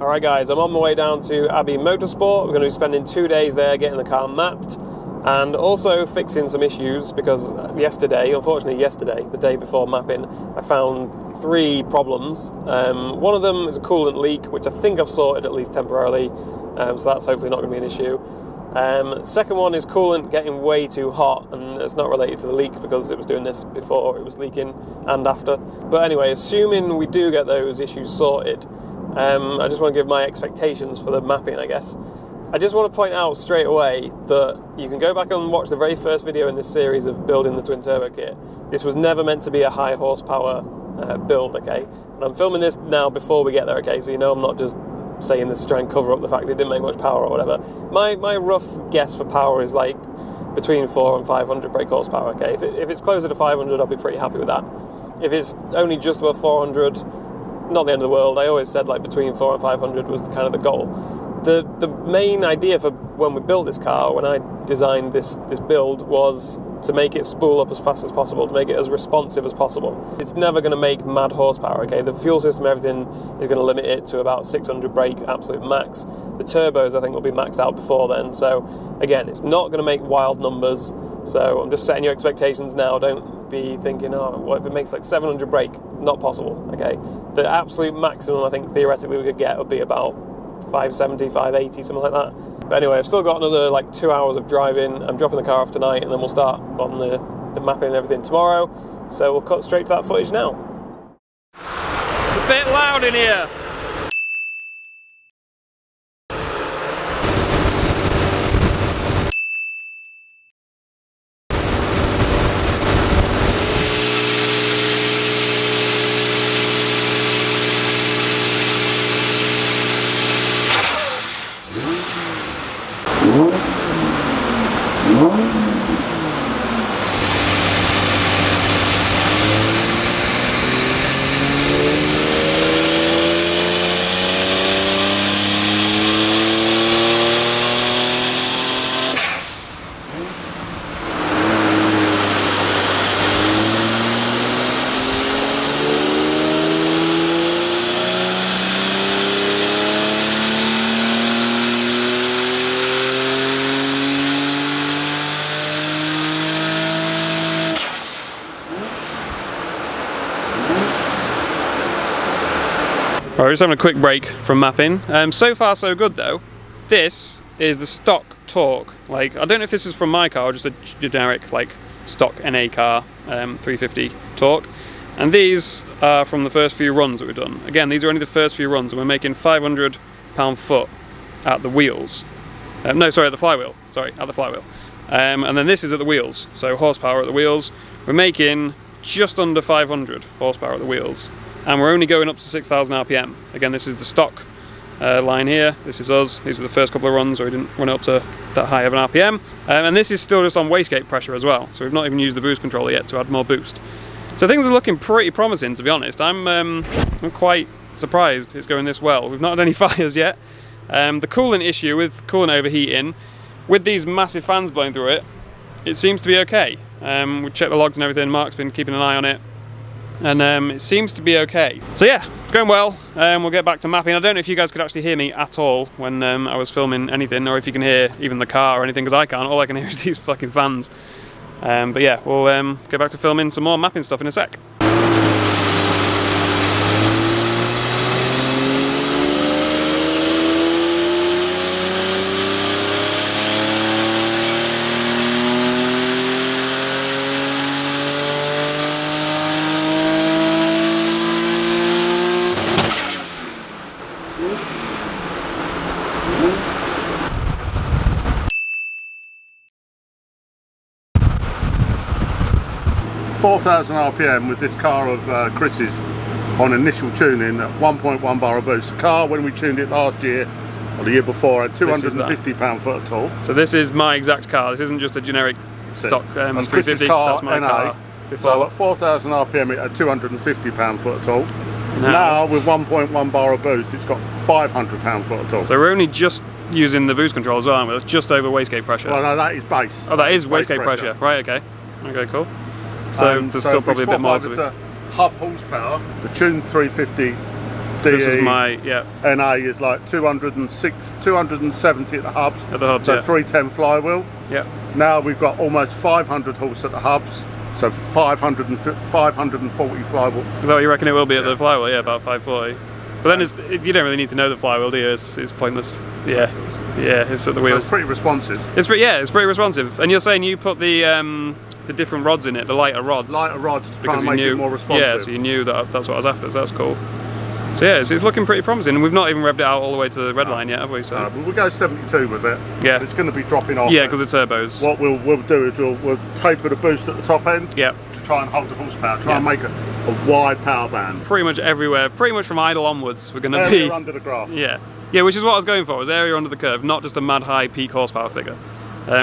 Alright guys, I'm on my way down to Abbey Motorsport. We're going to be spending 2 days there getting the car mapped and also fixing some issues because unfortunately yesterday, the day before mapping, I found 3 problems. One of them is a coolant leak, which I think I've sorted at least temporarily, so that's hopefully not going to be an issue. Second one is coolant getting way too hot, and it's not related to the leak because it was doing this before it was leaking and after. But anyway, assuming we do get those issues sorted, I just want to give my expectations for the mapping, I guess. I just want to point out straight away that you can go back and watch the very first video in this series of building the twin turbo kit. This was never meant to be a high horsepower build, okay? And I'm filming this now before we get there, okay? So you know I'm not just saying this to try and cover up the fact that it didn't make much power or whatever. My rough guess for power is like between 400 and 500 brake horsepower, okay? If it's closer to 500, I'll be pretty happy with that. If it's only just above 400, not the end of the world. I always said like between 400 and 500 was kind of the goal. The main idea for when we built this car, when I designed this build, was to make it spool up as fast as possible, to make it as responsive as possible. It's never going to make mad horsepower, okay? The fuel system, everything is going to limit it to about 600 brake, absolute max. The turbos, I think, will be maxed out before then. So again, it's not going to make wild numbers. So I'm just setting your expectations now. Don't be thinking, oh, what if it makes like 700 brake? Not possible, okay? The absolute maximum I think theoretically we could get would be about 570, 580, something like that. But anyway, I've still got another like 2 hours of driving. I'm dropping the car off tonight and then we'll start on the mapping and everything tomorrow. So we'll cut straight to that footage now. It's a bit loud in here. Alright, just having a quick break from mapping. So far so good though. This is the stock torque. Like, I don't know if this is from my car or just a generic like stock NA car 350 torque. And these are from the first few runs that we've done. Again, these are only the first few runs and we're making 500 pound-foot at the wheels. No, sorry, at the flywheel. Sorry, at the flywheel. And then this is at the wheels. So horsepower at the wheels. We're making just under 500 horsepower at the wheels. And we're only going up to 6,000 RPM. Again, this is the stock line here. This is us. These were the first couple of runs where we didn't run up to that high of an RPM. And this is still just on wastegate pressure as well. So we've not even used the boost controller yet to add more boost. So things are looking pretty promising, to be honest. I'm quite surprised it's going this well. We've not had any fires yet. The coolant issue with coolant overheating, with these massive fans blowing through it, it seems to be okay. We've checked the logs and everything. Mark's been keeping an eye on it. And it seems to be okay. So yeah, it's going well. We'll get back to mapping. I don't know if you guys could actually hear me at all when I was filming anything, or if you can hear even the car or anything, because I can't. All I can hear is these fucking fans. But yeah, we'll get back to filming some more mapping stuff in a sec. 4,000 RPM with this car of Chris's on initial tuning at 1.1 bar of boost. The car, when we tuned it last year or the year before, had 250 pound-foot of torque. So this is my exact car. This isn't just a generic stock 350. Car, that's my NA. car. Before. So at 4,000 RPM it had 250 pound-foot of torque. Now with 1.1 bar of boost, it's got 500 pound-foot of torque. So we're only just using the boost control as well, aren't we? That's just over wastegate pressure. Well, no, that is base. Oh, that is wastegate pressure. Right, okay. Okay, cool. So there's still probably a bit more to it. Hub horsepower, the tuned 350 This is my, NA is like 206, 270 at the hubs. At the hubs, so 310 flywheel. Yeah. Now we've got almost 500 horse at the hubs, so 540 flywheel. Is that what you reckon it will be at the flywheel? Yeah, about 540. But then you don't really need to know the flywheel, do you? It's pointless. Yeah, it's at the wheels. So it's pretty responsive. It's pretty responsive. And you're saying you put the different rods in it, the lighter rods. Lighter rods to try and make it more responsive. Yeah, so you knew that's what I was after. So that's cool. So yeah, it's looking pretty promising. And we've not even revved it out all the way to the red line yet, have we? So but we'll go 72 with it. Yeah. It's going to be dropping off. Yeah, because of turbos. What we'll do is we'll taper the boost at the top end. Yeah. To try and hold the horsepower. Try and make a wide power band. Pretty much everywhere. Pretty much from idle onwards, we're going to be under the graph. Yeah, which is what I was going for. Was area under the curve, not just a mad high peak horsepower figure,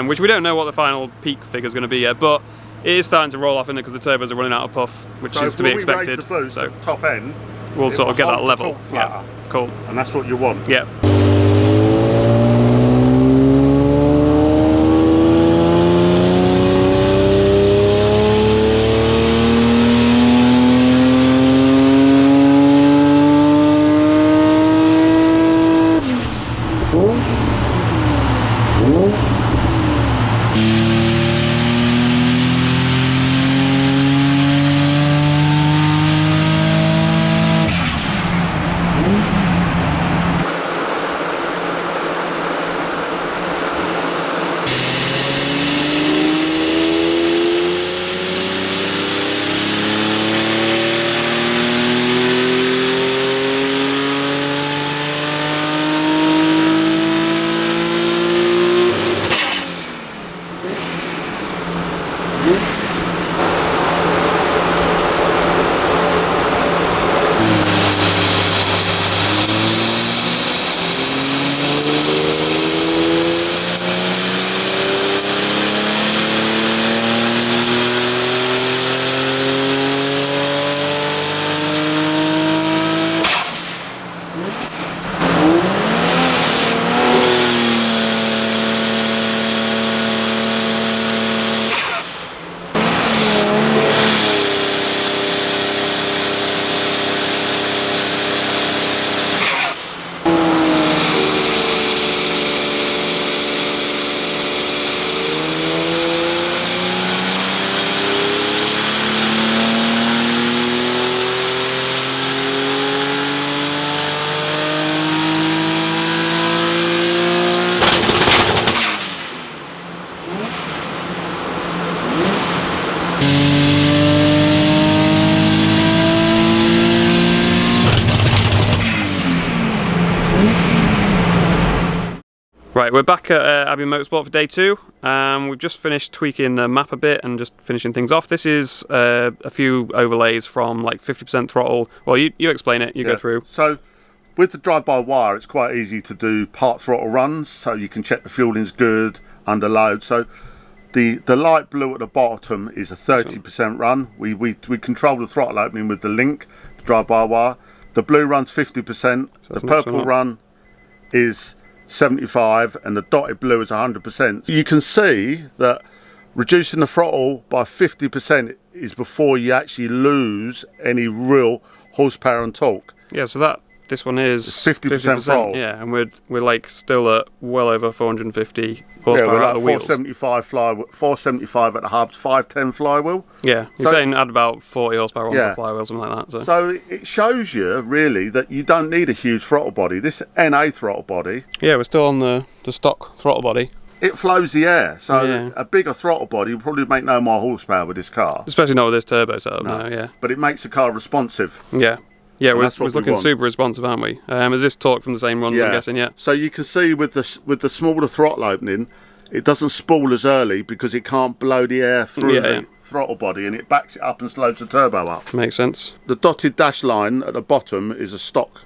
which we don't know what the final peak figure is going to be yet, but it is starting to roll off in it because the turbos are running out of puff, which is to be expected. The boost at the top end, we'll sort of get that level. Yeah, cool. And that's what you want. Yeah. Right, we're back at Abbey Motorsport for day 2. We've just finished tweaking the map a bit and just finishing things off. This is a few overlays from like 50% throttle. Well, you explain it, you go through. So with the drive-by-wire, it's quite easy to do part throttle runs, so you can check the fueling's good under load. So the light blue at the bottom is a 30% run. We control the throttle opening with the link, the drive-by-wire. The blue runs 50%, the purple run is 75, and the dotted blue is 100%. You can see that reducing the throttle by 50% is before you actually lose any real horsepower and torque. Yeah, so this one is 50% throttle. Yeah, and we're like still at well over 450 horsepower we're out of the wheels. 475 at the hubs, 510 flywheel. Yeah, you're saying add about 40 horsepower on the flywheel, something like that. So it shows you really that you don't need a huge throttle body. This NA throttle body. Yeah, we're still on the stock throttle body. It flows the air, so a bigger throttle body will probably make no more horsepower with this car. Especially not with this turbo setup now, yeah. But it makes the car responsive. Yeah. Yeah, we're looking super responsive, aren't we? Is this torque from the same runs, I'm guessing, So you can see with the smaller throttle opening, it doesn't spool as early because it can't blow the air through the throttle body, and it backs it up and slows the turbo up. Makes sense. The dotted dash line at the bottom is a stock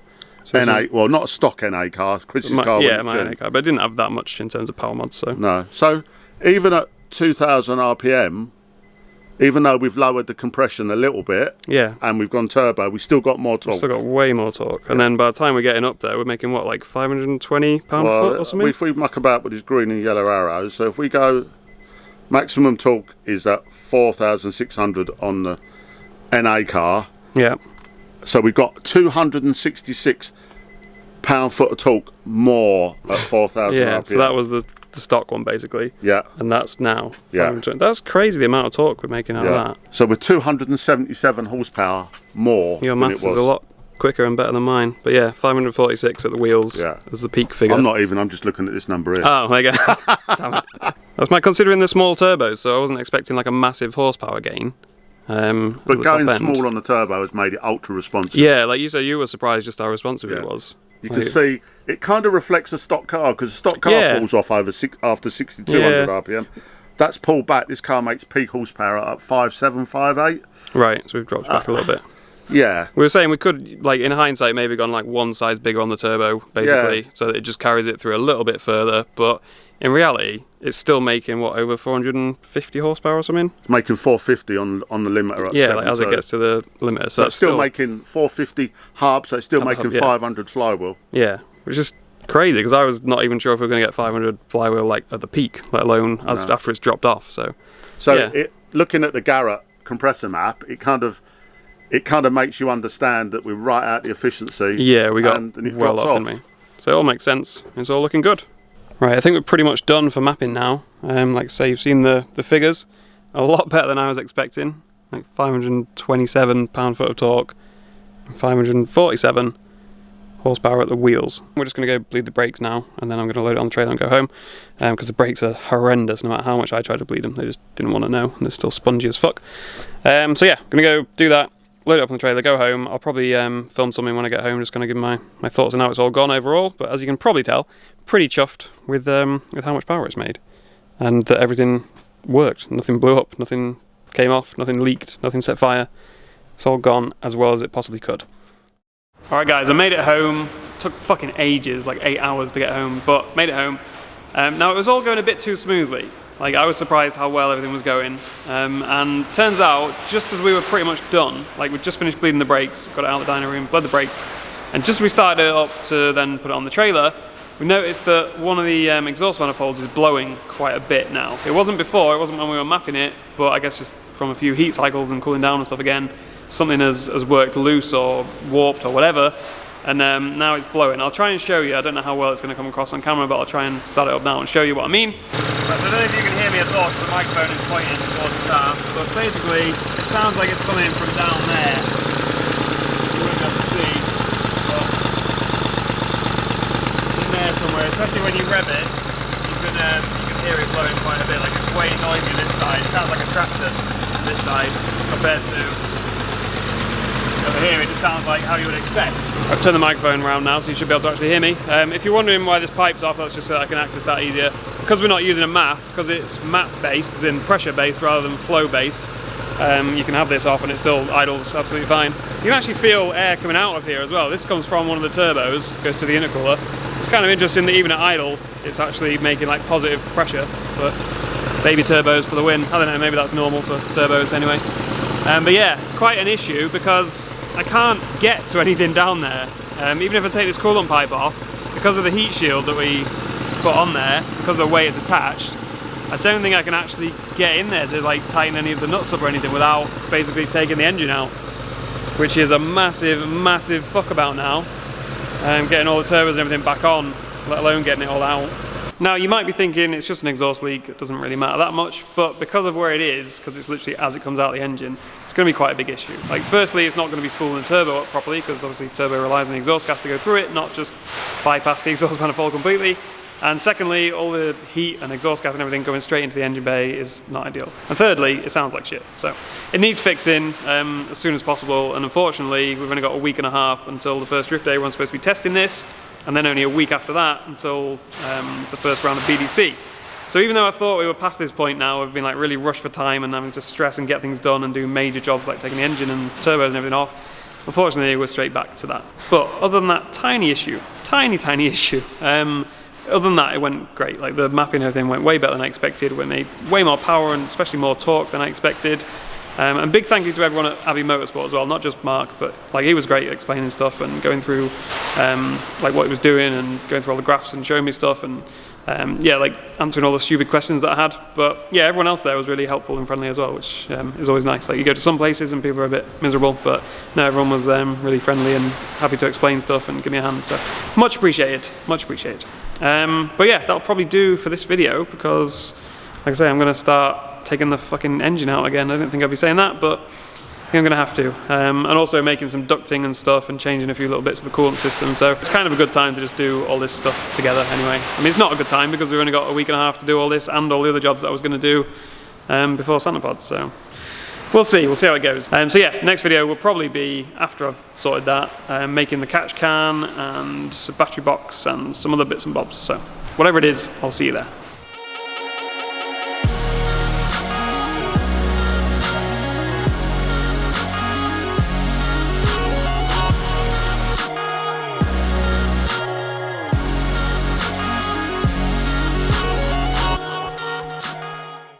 NA, well, not a stock NA car, Chris's car. Yeah, my NA car, but it didn't have that much in terms of power mods, so. No, so even at 2,000 RPM, even though we've lowered the compression a little bit, and we've gone turbo, we still got more torque. We've still got way more torque, and then by the time we're getting up there, we're making what, like 520 pound-foot or something? If we muck about with these green and yellow arrows, so if we go, maximum torque is at 4,600 on the NA car. Yeah. So we've got 266 pound-foot of torque more at 4,000 Yeah, RPM. so that was the stock one basically. Yeah. And that's now 520. Yeah. That's crazy the amount of torque we're making out of that. So we're 277 horsepower more. Your maths is a lot quicker and better than mine. But yeah, 546 at the wheels as the peak figure. I'm just looking at this number here. Oh, there you go. Damn it. That's my considering the small turbos, so I wasn't expecting like a massive horsepower gain. But going small on the turbo has made it ultra responsive. Yeah, like you said, you were surprised just how responsive it was. You can see it kind of reflects a stock car, because a stock car falls off after 6,200 RPM. That's pulled back. This car makes peak horsepower at 5.7, 5.8. Right, so we've dropped back a little bit. Yeah. We were saying we could, like in hindsight, maybe gone like one size bigger on the turbo, basically, so that it just carries it through a little bit further. But in reality, it's still making, what, over 450 horsepower or something? It's making 450 on the limiter. Yeah, like as it gets to the limiter. So it's still making 450 hub, so it's still making 500 flywheel. Yeah, which is crazy, because I was not even sure if we were going to get 500 flywheel like at the peak, let alone after it's dropped off. So looking at the Garrett compressor map, it kind of makes you understand that we're right at the efficiency. Yeah, we got and it well up, didn't we? So it all makes sense. It's all looking good. Right, I think we're pretty much done for mapping now. Like I say, you've seen the figures. A lot better than I was expecting. Like 527 pound-foot of torque, and 547 horsepower at the wheels. We're just going to go bleed the brakes now, and then I'm going to load it on the trailer and go home, because the brakes are horrendous. No matter how much I tried to bleed them, they just didn't want to know, and they're still spongy as fuck. So yeah, going to go do that, load it up on the trailer, go home. I'll probably film something when I get home, just going to give my thoughts on how it's all gone overall. But as you can probably tell, pretty chuffed with how much power it's made, and that everything worked. Nothing blew up, nothing came off, nothing leaked, nothing set fire. It's all gone as well as it possibly could. Alright guys, I made it home. Took fucking ages, like 8 hours to get home, but made it home. Now it was all going a bit too smoothly. Like, I was surprised how well everything was going, and turns out, just as we were pretty much done, like we'd just finished bleeding the brakes, got it out of the dyno room, bled the brakes, and just as we started it up to then put it on the trailer, we noticed that one of the exhaust manifolds is blowing quite a bit now. It wasn't before, it wasn't when we were mapping it, but I guess just from a few heat cycles and cooling down and stuff again, something has worked loose or warped or whatever, and now it's blowing. I'll try and show you. I don't know how well it's going to come across on camera, but I'll try and start it up now and show you what I mean. Right, so I don't know if you can hear me at all, because the microphone is pointing towards the car, but basically it sounds like it's coming from down there. You won't be able to see, but in there somewhere, especially when you rev it, you can hear it blowing quite a bit. Like, it's way noisy this side. It sounds like a tractor this side compared to over here. It just sounds like how you would expect. I've turned the microphone around now, so you should be able to actually hear me. If you're wondering why this pipe's off, that's just so I can access that easier. Because we're not using a MAF, because it's map based, as in pressure based rather than flow based, you can have this off and it still idles absolutely fine. You can actually feel air coming out of here as well. This comes from one of the turbos, goes to the intercooler. It's kind of interesting that even at idle, it's actually making like positive pressure, but baby turbos for the win. I don't know, maybe that's normal for turbos anyway. But yeah, it's quite an issue because I can't get to anything down there. Even if I take this coolant pipe off, because of the heat shield that we put on there, because of the way it's attached, I don't think I can actually get in there to like tighten any of the nuts up or anything without basically taking the engine out, which is a massive, massive fuck about now. Getting all the turbos and everything back on, let alone getting it all out. Now you might be thinking it's just an exhaust leak, it doesn't really matter that much, but because of where it is, because it's literally as it comes out of the engine, it's going to be quite a big issue. Like, firstly, it's not going to be spooling the turbo up properly, because obviously turbo relies on the exhaust gas to go through it, not just bypass the exhaust manifold completely. And secondly, all the heat and exhaust gas and everything going straight into the engine bay is not ideal. And thirdly, it sounds like shit. So it needs fixing as soon as possible, and unfortunately we've only got a week and a half until the first drift day. We're supposed to be testing this, and then only a week after that until the first round of BDC. So even though I thought we were past this point now, we've been like really rushed for time and having to stress and get things done and do major jobs like taking the engine and turbos and everything off, unfortunately we're straight back to that. But other than that tiny issue, tiny issue, other than that, it went great. Like, the mapping and everything went way better than I expected. We made way more power and especially more torque than I expected. And big thank you to everyone at Abbey Motorsport as well, not just Mark, but like, he was great at explaining stuff and going through like what he was doing and going through all the graphs and showing me stuff, and yeah, like answering all the stupid questions that I had. But yeah, everyone else there was really helpful and friendly as well, which is always nice. Like you go to some places and people are a bit miserable, but no, everyone was really friendly and happy to explain stuff and give me a hand. So much appreciated, much appreciated. But yeah, that'll probably do for this video because, like I say, I'm going to start taking the fucking engine out again. I didn't think I'd be saying that, but I think I'm going to have to. And also making some ducting and stuff and changing a few little bits of the coolant system. So it's kind of a good time to just do all this stuff together anyway. I mean, it's not a good time because we've only got a week and a half to do all this and all the other jobs that I was going to do before Santa Pod. So we'll see how it goes. So yeah, next video will probably be after I've sorted that, making the catch can and a battery box and some other bits and bobs. So whatever it is, I'll see you there.